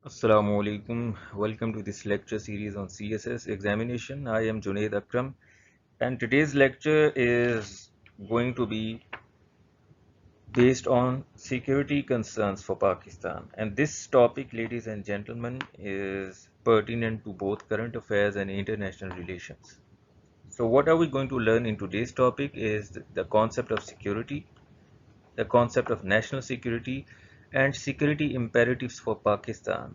Assalamu alaikum. Welcome to this lecture series on CSS examination. I am Junaid Akram, and today's lecture is going to be based on security concerns for Pakistan. And this topic, ladies and gentlemen, is pertinent to both current affairs and international relations. So what are we going to learn in today's topic is the concept of security, the concept of national security and security imperatives for Pakistan.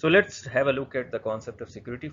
So let's have a look at the concept of security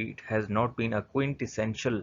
it has not been a quintessential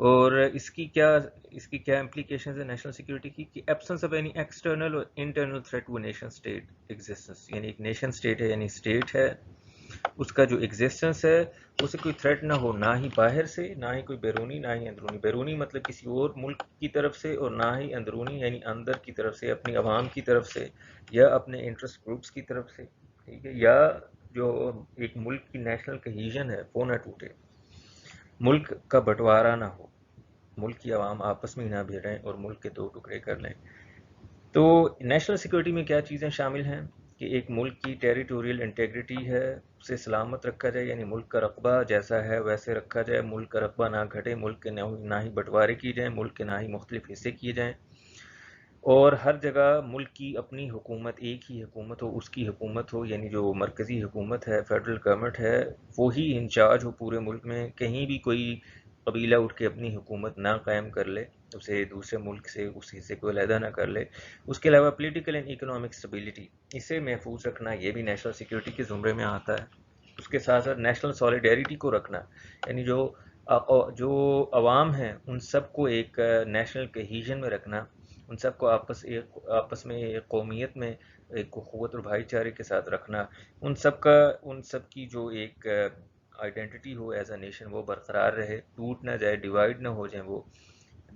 اور اس کی کیا implications ہے national security کی، کہ absence of any external اور internal threat وہ nation state existence, یعنی ایک نیشن اسٹیٹ ہے، یعنی اسٹیٹ ہے، اس کا جو ایگزسٹنس ہے اسے کوئی تھریٹ نہ ہو، نہ ہی باہر سے، نہ ہی کوئی بیرونی، نہ ہی اندرونی۔ بیرونی مطلب کسی اور ملک کی طرف سے، اور نہ ہی اندرونی یعنی اندر کی طرف سے، اپنی عوام کی طرف سے یا اپنے انٹرسٹ گروپس کی طرف سے، ٹھیک ہے، یا جو ایک ملک کی نیشنل کہیژن ہے وہ نہ ٹوٹے، ملک کا بٹوارا نہ ہو، ملک کی عوام آپس میں نہ بھیڑیں اور ملک کے دو ٹکڑے کر لیں۔ تو نیشنل سیکورٹی میں کیا چیزیں شامل ہیں کہ ایک ملک کی ٹیریٹوریل انٹیگریٹی ہے، اسے سلامت رکھا جائے، یعنی ملک کا رقبہ جیسا ہے ویسے رکھا جائے، ملک کا رقبہ نہ گھٹے، ملک کے نہ ہی بٹوارے کیے جائیں، ملک کے نہ ہی مختلف حصے کیے جائیں، اور ہر جگہ ملک کی اپنی حکومت، ایک ہی حکومت ہو، اس کی حکومت ہو، یعنی جو مرکزی حکومت ہے، فیڈرل گورنمنٹ ہے، وہی انچارج ہو پورے ملک میں، کہیں بھی کوئی قبیلہ اٹھ کے اپنی حکومت نہ قائم کر لے، اسے دوسرے ملک سے اس حصے کو علیحدہ نہ کر لے۔ اس کے علاوہ پولیٹیکل اینڈ اکنامک اسٹیبلٹی، اسے محفوظ رکھنا، یہ بھی نیشنل سیکورٹی کے زمرے میں آتا ہے۔ اس کے ساتھ ساتھ نیشنل سالیڈیرٹی کو رکھنا، یعنی جو عوام ہیں ان سب کو ایک نیشنل کہیژن میں رکھنا، ان سب کو آپس میں ایک قومیت میں ایک قوت اور بھائی چارے کے ساتھ رکھنا، ان سب کی جو ایک identity who as a nation وہ برقرار رہے، ٹوٹ نہ جائے، ڈیوائڈ نہ ہو جائیں وہ۔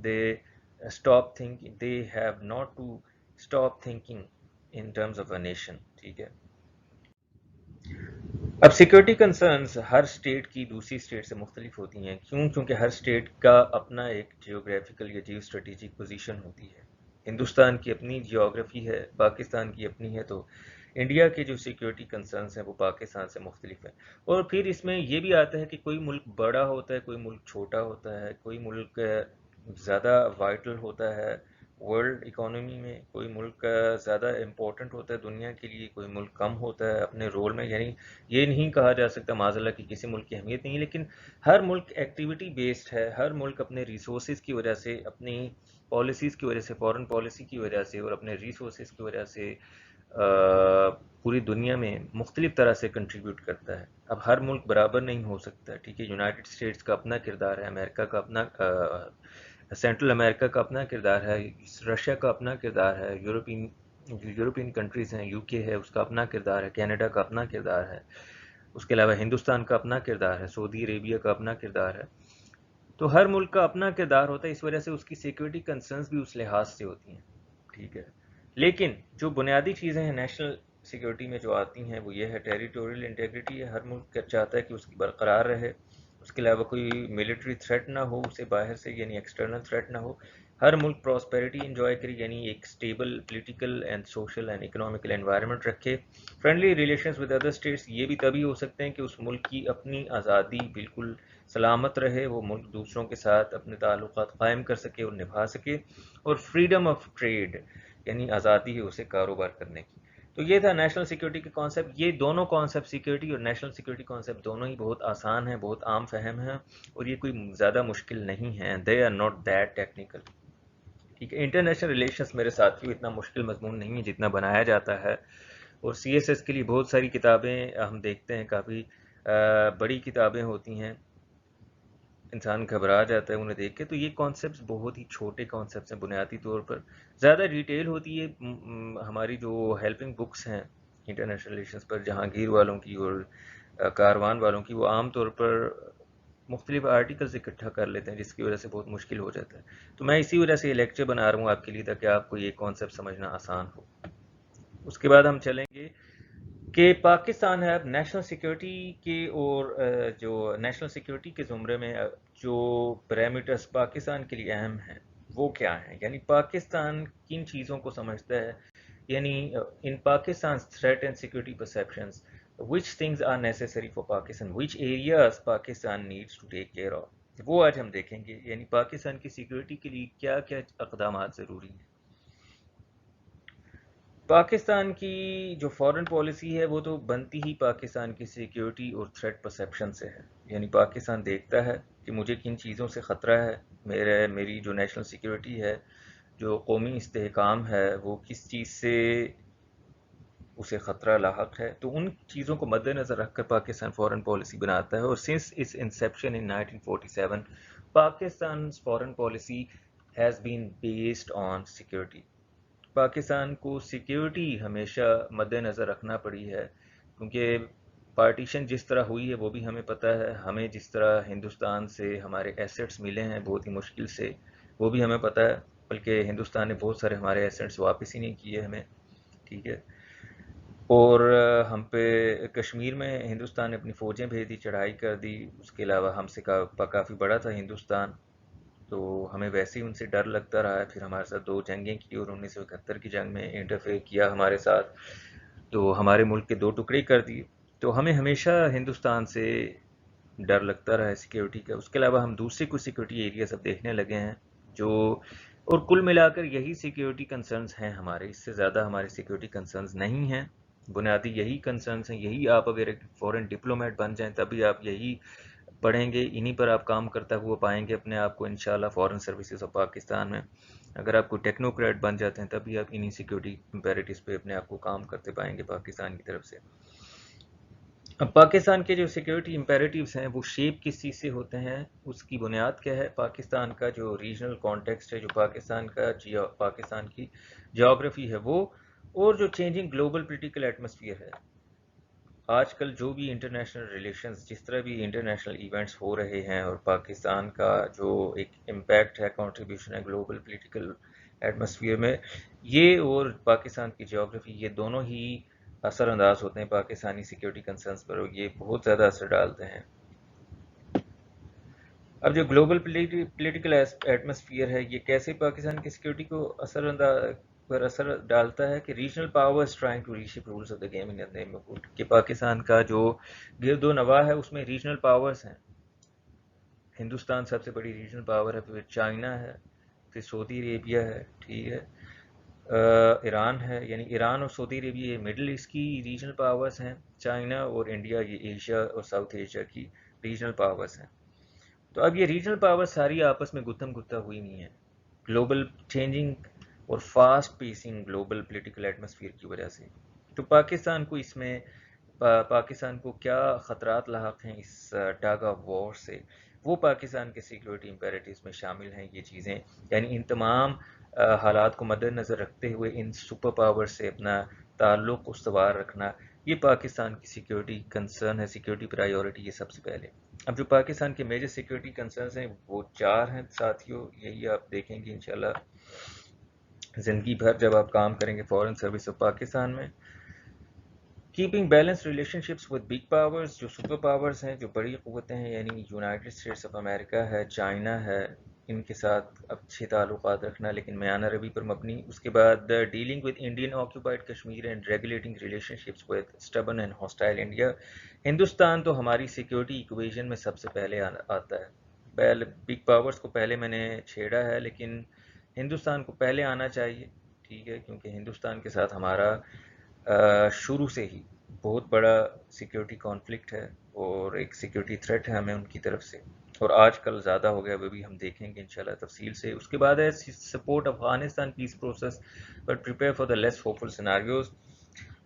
They stop thinking, they have not to stop thinking in terms of a nation, ٹھیک ہے۔ اب سیکورٹی کنسرنز ہر اسٹیٹ کی دوسری اسٹیٹ سے مختلف ہوتی ہیں، کیوں؟ کیونکہ ہر اسٹیٹ کا اپنا ایک جیوگرافیکل یا جیو اسٹریٹجک پوزیشن ہوتی ہے۔ ہندوستان کی اپنی جیوگرافی ہے، پاکستان کی اپنی ہے، تو انڈیا کے جو سیکورٹی کنسرنز ہیں وہ پاکستان سے مختلف ہیں۔ اور پھر اس میں یہ بھی آتا ہے کہ کوئی ملک بڑا ہوتا ہے، کوئی ملک چھوٹا ہوتا ہے، کوئی ملک زیادہ وائٹل ہوتا ہے ورلڈ اکانومی میں، کوئی ملک زیادہ امپورٹنٹ ہوتا ہے دنیا کے لیے، کوئی ملک کم ہوتا ہے اپنے رول میں۔ یعنی یہ نہیں کہا جا سکتا معاذ اللہ کہ کسی ملک کی اہمیت نہیں، لیکن ہر ملک ایکٹیویٹی بیسڈ ہے، ہر ملک اپنے ریسورسز کی وجہ سے، اپنی پالیسیز کی وجہ سے، فورن پالیسی کی وجہ سے اور اپنے ریسورسز کی وجہ سے پوری دنیا میں مختلف طرح سے کنٹریبیوٹ کرتا ہے۔ اب ہر ملک برابر نہیں ہو سکتا، ٹھیک ہے، یونائٹڈ اسٹیٹس کا اپنا کردار ہے، امریکہ کا اپنا، سینٹرل امریکہ کا اپنا کردار ہے، رشیا کا اپنا کردار ہے، یورپین کنٹریز ہیں، یو کے ہے، اس کا اپنا کردار ہے، کینیڈا کا اپنا کردار ہے، اس کے علاوہ ہندوستان کا اپنا کردار ہے، سعودی عربیہ کا اپنا کردار ہے۔ تو ہر ملک کا اپنا کردار ہوتا ہے، اس وجہ سے اس کی سیکورٹی کنسرنز بھی اس لحاظ سے ہوتی ہیں، ٹھیک ہے۔ لیکن جو بنیادی چیزیں ہیں نیشنل سیکورٹی میں جو آتی ہیں وہ یہ ہے ٹیریٹوریل انٹیگریٹی ہے، ہر ملک چاہتا ہے کہ اس کی برقرار رہے، اس کے علاوہ کوئی ملٹری تھریٹ نہ ہو اسے باہر سے، یعنی ایکسٹرنل تھریٹ نہ ہو، ہر ملک پراسپیرٹی انجوائے کرے، یعنی ایک stable political and social and economical environment رکھے۔ Friendly relations with other states یہ بھی تبھی ہو سکتے ہیں کہ اس ملک کی اپنی آزادی بالکل سلامت رہے، وہ ملک دوسروں کے ساتھ اپنے تعلقات قائم کر سکے اور نبھا سکے، اور فریڈم آف ٹریڈ یعنی آزادی ہے اسے کاروبار کرنے کی۔ تو یہ تھا نیشنل سیکورٹی کے کانسیپٹ۔ یہ دونوں کانسیپٹ، سیکورٹی اور نیشنل سیکورٹی کانسیپٹ، دونوں ہی بہت آسان ہیں، بہت عام فہم ہیں، اور یہ کوئی زیادہ مشکل نہیں ہیں، they are not that technical, ٹھیک ہے۔ انٹرنیشنل ریلیشنز میرے ساتھیوں اتنا مشکل مضمون نہیں ہے جتنا بنایا جاتا ہے، اور سی ایس ایس کے لیے بہت ساری کتابیں ہم دیکھتے ہیں، کافی بڑی کتابیں ہوتی ہیں، انسان گھبرا جاتا ہے انہیں دیکھ کے۔ تو یہ کانسیپٹس بہت ہی چھوٹے کانسیپٹس ہیں بنیادی طور پر، زیادہ ڈیٹیل ہوتی ہے ہماری جو ہیلپنگ بکس ہیں انٹرنیشنل ریلیشنز پر، جہانگیر والوں کی اور کاروان والوں کی، وہ عام طور پر مختلف آرٹیکلز اکٹھا کر لیتے ہیں، جس کی وجہ سے بہت مشکل ہو جاتا ہے۔ تو میں اسی وجہ سے یہ لیکچر بنا رہا ہوں آپ کے لیے، تاکہ آپ کو یہ کانسیپٹ سمجھنا آسان ہو۔ اس کے بعد ہم چلیں گے کہ پاکستان ہے اب نیشنل سیکورٹی کے، اور جو نیشنل سیکورٹی کے زمرے میں جو پیرامیٹرز پاکستان کے لیے اہم ہیں وہ کیا ہیں، یعنی پاکستان کن چیزوں کو سمجھتا ہے، یعنی in Pakistan threat and security perceptions which things are necessary for Pakistan, which areas Pakistan needs to take care of، وہ آج ہم دیکھیں گے، یعنی پاکستان کی سیکورٹی کے لیے کیا کیا اقدامات ضروری ہیں۔ پاکستان کی جو فارن پالیسی ہے وہ تو بنتی ہی پاکستان کی سیکیورٹی اور تھریٹ پرسیپشن سے ہے، یعنی پاکستان دیکھتا ہے کہ مجھے کن چیزوں سے خطرہ ہے، میری جو نیشنل سیکیورٹی ہے، جو قومی استحکام ہے، وہ کس چیز سے اسے خطرہ لاحق ہے، تو ان چیزوں کو مد نظر رکھ کر پاکستان فارن پالیسی بناتا ہے۔ اور since its inception in 1947 Pakistan's foreign policy has been based on security. Pakistan کو سیکیورٹی ہمیشہ مد نظر رکھنا پڑی ہے، کیونکہ پارٹیشن جس طرح ہوئی ہے وہ بھی ہمیں پتہ ہے، ہمیں جس طرح ہندوستان سے ہمارے ایسٹس ملے ہیں بہت ہی مشکل سے، وہ بھی ہمیں پتہ ہے، بلکہ ہندوستان نے بہت سارے ہمارے ایسٹس واپس ہی نہیں کیے ہمیں، ٹھیک ہے. اور ہم پہ کشمیر میں ہندوستان نے اپنی فوجیں بھیج دی، چڑھائی کر دی. اس کے علاوہ ہم سے کافی بڑا تھا ہندوستان، تو ہمیں ویسے ہی ان سے ڈر لگتا رہا ہے. پھر ہمارے ساتھ 2 جنگیں کی اور 1971 کی جنگ میں انٹرفیئر کیا ہمارے ساتھ، تو ہمارے ملک کے 2 ٹکڑے کر دیے. تو ہمیں ہمیشہ ہندوستان سے ڈر لگتا رہا ہے سیکیورٹی کا. اس کے علاوہ ہم دوسری کچھ سیکیورٹی ایریاز اب دیکھنے لگے ہیں جو، اور کل ملا کر یہی سیکیورٹی کنسرنز ہیں ہمارے، اس سے زیادہ ہمارے سیکیورٹی کنسرنز نہیں ہیں. بنیادی یہی کنسرنز ہیں. یہی آپ اگر ایک فورن ڈپلومیٹ بن جائیں تبھی آپ یہی پڑھیں گے، انہی پر آپ کام کرتا ہوا پائیں گے اپنے آپ کو انشاءاللہ فورن سروسز آف پاکستان میں. اگر آپ کو ٹیکنوکریٹ بن جاتے ہیں تبھی آپ انہی سیکیورٹی امپیریٹیوز پہ اپنے آپ کو کام کرتے پائیں گے پاکستان کی طرف سے. اب پاکستان کے جو سیکیورٹی امپیریٹیوز ہیں وہ شیپ کس چیز سے ہوتے ہیں، اس کی بنیاد کیا ہے؟ پاکستان کا جو ریجنل کانٹیکسٹ ہے، جو پاکستان کی جیوگرافی ہے وہ، اور جو چینجنگ گلوبل پولیٹیکل ایٹماسفیئر ہے. آج کل جو بھی انٹرنیشنل ریلیشنز، جس طرح بھی انٹرنیشنل ایونٹس ہو رہے ہیں، اور پاکستان کا جو ایک امپیکٹ ہے، کنٹریبیوشن ہے گلوبل پولیٹیکل ایٹماسفیئر میں، یہ اور پاکستان کی جیوگرافی، یہ دونوں ہی اثر انداز ہوتے ہیں پاکستانی سیکیورٹی کنسرنز پر، اور یہ بہت زیادہ اثر ڈالتے ہیں. اب جو گلوبل پولیٹیکل ایٹماسفیئر ہے، یہ کیسے پاکستان کی سیکیورٹی کو اثر ڈالتا ہے کہ regional powers trying to reshape rules of the game in the name of good, کہ پاکستان کا جو گرد و نواح ہے اس میں ریجنل پاورز ہیں. ہندوستان سب سے بڑی ریجنل پاور ہے، پھر چائنا ہے، پھر سعودی عربیہ ہے، ٹھیک ہے، ایران ہے. یعنی ایران اور سعودی عربیہ یہ مڈل ایسٹ کی ریجنل پاورز ہیں، چائنا اور انڈیا یہ ایشیا اور ساؤتھ ایشیا کی ریجنل پاورز ہیں. تو اب یہ ریجنل پاور ساری آپس میں گتھم گتھا ہوئی نہیں ہے، گلوبل چینجنگ اور fast pacing global political atmosphere کی وجہ سے. تو پاکستان کو اس میں پاکستان کو کیا خطرات لاحق ہیں اس ٹگ آف وار سے، وہ پاکستان کے سیکیورٹی امپیریٹیوز میں شامل ہیں یہ چیزیں. یعنی ان تمام حالات کو مد نظر رکھتے ہوئے ان سپر پاور سے اپنا تعلق استوار رکھنا، یہ پاکستان کی سیکیورٹی کنسرن ہے، سیکیورٹی پرائیورٹی. یہ سب سے پہلے اب جو پاکستان کے میجر سیکیورٹی کنسرنز ہیں وہ 4 ہیں ساتھیوں. یہی آپ دیکھیں گے انشاءاللہ زندگی بھر جب آپ کام کریں گے فورن سروس آف پاکستان میں. Keeping balance relation ships with big powers, جو سپر پاورز ہیں، جو بڑی قوتیں ہیں، یعنی یونائٹڈ اسٹیٹس آف امریکہ ہے، چائنا ہے، ان کے ساتھ اچھے تعلقات رکھنا لیکن میانہ روی پر مبنی. اس کے بعد dealing with Indian occupied Kashmir and regulating relation ships with stubborn and hostile India. Hindustan تو ہماری سیکیورٹی ایکویژن میں سب سے پہلے آتا ہے. بگ پاورز کو پہلے میں نے چھیڑا ہے لیکن ہندوستان کو پہلے آنا چاہیے، ٹھیک ہے، کیونکہ ہندوستان کے ساتھ ہمارا شروع سے ہی بہت بڑا سیکیورٹی کانفلکٹ ہے اور ایک سیکیورٹی تھریٹ ہے ہمیں ان کی طرف سے، اور آج کل زیادہ ہو گیا، وہ بھی ہم دیکھیں گے انشاءاللہ تفصیل سے. اس کے بعد ہے support Afghanistan peace process but prepare for the less hopeful scenarios.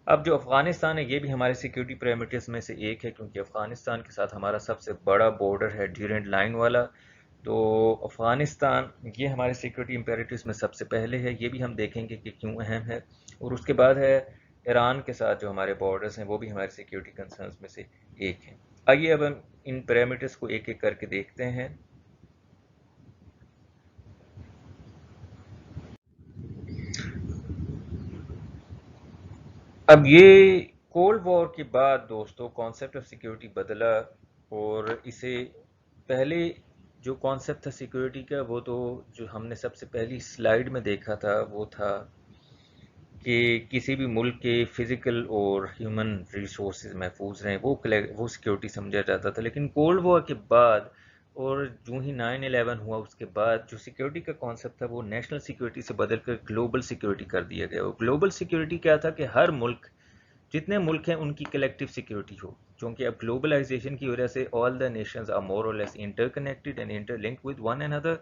اب جو افغانستان ہے یہ بھی ہمارے سیکیورٹی پیرامیٹرز میں سے ایک ہے، کیونکہ افغانستان کے ساتھ ہمارا سب سے بڑا بارڈر ہے ڈیورنٹ لائن والا. تو افغانستان یہ ہمارے سیکیورٹی امپیریٹیوز میں سب سے پہلے ہے، یہ بھی ہم دیکھیں گے کہ کیوں اہم ہے. اور اس کے بعد ہے ایران کے ساتھ جو ہمارے بارڈرز ہیں وہ بھی ہمارے سیکیورٹی کنسرنز میں سے ایک ہیں. آئیے اب ہم ان پیرامیٹرز کو ایک ایک کر کے دیکھتے ہیں. اب یہ کولڈ وار کے بعد دوستو کانسیپٹ آف سیکیورٹی بدلا، اور اسے پہلے جو کانسیپٹ تھا سیکیورٹی کا وہ تو جو ہم نے سب سے پہلی سلائیڈ میں دیکھا تھا وہ تھا کہ کسی بھی ملک کے فزیکل اور ہیومن ریسورسز محفوظ رہیں، وہ سیکیورٹی سمجھا جاتا تھا. لیکن کولڈ وار کے بعد اور جو ہی 9/11 ہوا اس کے بعد جو سیکیورٹی کا کانسیپٹ تھا وہ نیشنل سیکیورٹی سے بدل کر گلوبل سیکیورٹی کر دیا گیا. اور گلوبل سیکیورٹی کیا تھا کہ ہر ملک، جتنے ملک ہیں ان کی کلیکٹیو سیکیورٹی ہو، کیونکہ اب گلوبلائزیشن کی وجہ سے آل the nations are more or less interconnected and interlinked with one and other.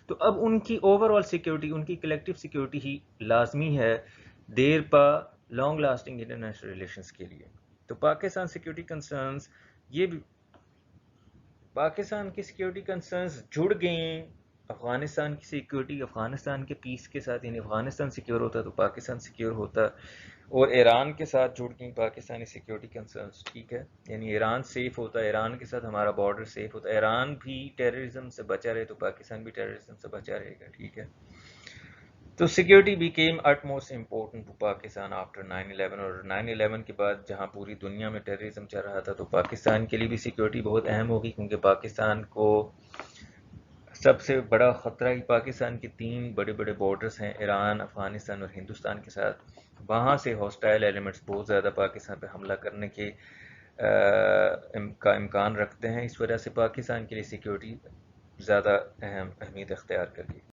تو اب ان کی اوور آل سیکیورٹی، ان کی کلیکٹیو سیکیورٹی ہی لازمی ہے دیر پا لانگ لاسٹنگ انٹرنیشنل ریلیشنز کے لیے. تو پاکستان سیکیورٹی کنسرنز یہ بھی پاکستان کی سیکیورٹی کنسرنز جڑ گئیں افغانستان کی سیکیورٹی، افغانستان کے پیس کے ساتھ، یعنی افغانستان سیکیور ہوتا تو پاکستان سیکیور ہوتا، اور ایران کے ساتھ جڑ گئیں پاکستانی سیکیورٹی کنسرنز، ٹھیک ہے، یعنی ایران سیف ہوتا، ایران کے ساتھ ہمارا بارڈر سیف ہوتا، ایران بھی ٹیررزم سے بچا رہے تو پاکستان بھی ٹیررزم سے بچا رہے گا، ٹھیک ہے۔ تو security became it most important to Pakistan after 9/11، اور 9/11 کے بعد جہاں پوری دنیا میں ٹیررزم چل رہا تھا تو پاکستان کے لیے بھی سیکیورٹی بہت اہم ہوگی، کیونکہ پاکستان کو سب سے بڑا خطرہ ہی پاکستان کے 3 بڑے بڑے بارڈرز ہیں، ایران، افغانستان اور ہندوستان کے ساتھ، وہاں سے ہاسٹائل ایلیمنٹس بہت زیادہ پاکستان پہ حملہ کرنے کے کا امکان رکھتے ہیں، اس وجہ سے پاکستان کے لیے سیکیورٹی زیادہ اہمیت اختیار کرتی ہے۔